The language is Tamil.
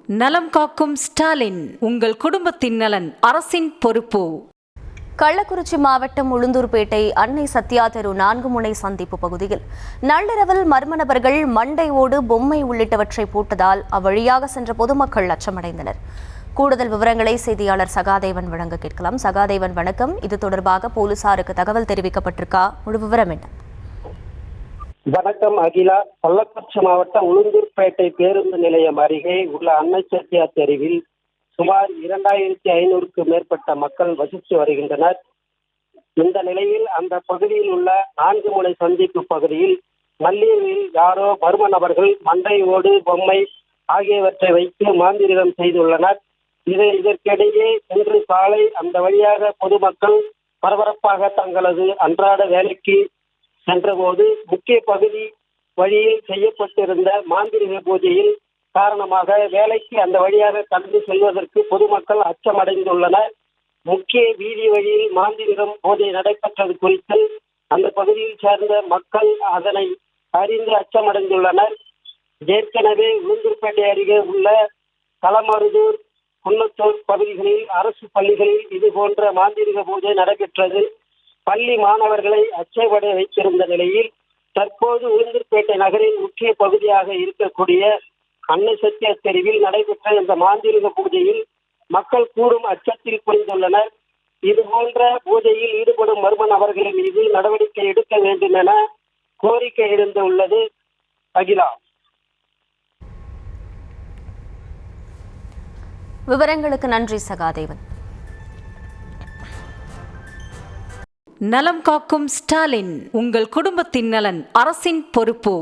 நலம் காக்கும் ஸ்டாலின், உங்கள் குடும்பத்தின் நலன் அரசின் பொறுப்பு. கள்ளக்குறிச்சி மாவட்டம் உளுந்தூர்பேட்டை அன்னை சத்யா தெரு 4 முனை சந்திப்பு பகுதியில் நள்ளிரவில் மர்ம நபர்கள் மண்டை ஓடு, பொம்மை உள்ளிட்டவற்றை போட்டதால் அவ்வழியாக சென்ற பொதுமக்கள் அச்சமடைந்தனர். கூடுதல் விவரங்களை செய்தியாளர் சகாதேவன் வழங்க கேட்கலாம். சகாதேவன், வணக்கம். இது தொடர்பாக போலீசாருக்கு தகவல் தெரிவிக்கப்பட்டிருக்கா? முழு விவரம் என்ன? வணக்கம் அகிலா. கள்ளக்குறிச்சி மாவட்டம் உளுந்தூர்பேட்டை பேருந்து நிலையம் அருகே உள்ள அன்னை சத்யா தெருவில் சுமார் 2500க்கும் மேற்பட்ட மக்கள் வசித்து வருகின்றனர். இந்த நிலையில் அந்த பகுதியில் உள்ள 4 முனை சந்திப்பு பகுதியில் நள்ளிரவில் யாரோ மர்ம நபர்கள் மண்டை ஓடு, பொம்மை ஆகியவற்றை வைத்து மாந்திரிகம் செய்துள்ளனர். இதற்கிடையே இன்று காலை அந்த வழியாக பொதுமக்கள் பரபரப்பாக தங்களது அன்றாட வேலைக்கு சென்றபோது முக்கிய பகுதி வழியில் செய்யப்பட்டிருந்த மாந்திரிக பூஜையில் காரணமாக வேலைக்கு அந்த வழியாக கடந்து செல்வதற்கு பொதுமக்கள் அச்சமடைந்துள்ளனர். முக்கிய வீதி வழியில் மாந்திரிகம் பூஜை நடைபெற்றது குறித்து அந்த பகுதியில் சேர்ந்த மக்கள் அதனை அறிந்து அச்சமடைந்துள்ளனர். ஏற்கனவே உளுந்தூர்பேட்டை அருகே உள்ள களமருதூர், குன்னத்தூர் பகுதிகளில் அரசு பள்ளிகளில் இது போன்ற மாந்திரிக பூஜை நடைபெற்றது. பள்ளி மாணவர்களை அச்சப்பட வைத்திருந்த நிலையில் தற்போது உளுந்தூர்பேட்டை நகரின் முக்கிய பகுதியாக இருக்கக்கூடிய அன்னை சத்யா தெருவில் நடைபெற்ற இந்த மாந்திரிக பூஜையில் மக்கள் கூடும் அச்சத்தில் புரிந்துள்ளனர். இது போன்ற பூஜையில் ஈடுபடும் மர்ம நபர்களின் மீது நடவடிக்கை எடுக்க வேண்டும் என கோரிக்கை எழுந்துள்ளது. அகிலா, விவரங்களுக்கு நன்றி சகாதேவன். நலம் காக்கும் ஸ்டாலின், உங்கள் குடும்பத்தின் நலன் அரசின் பொறுப்பு.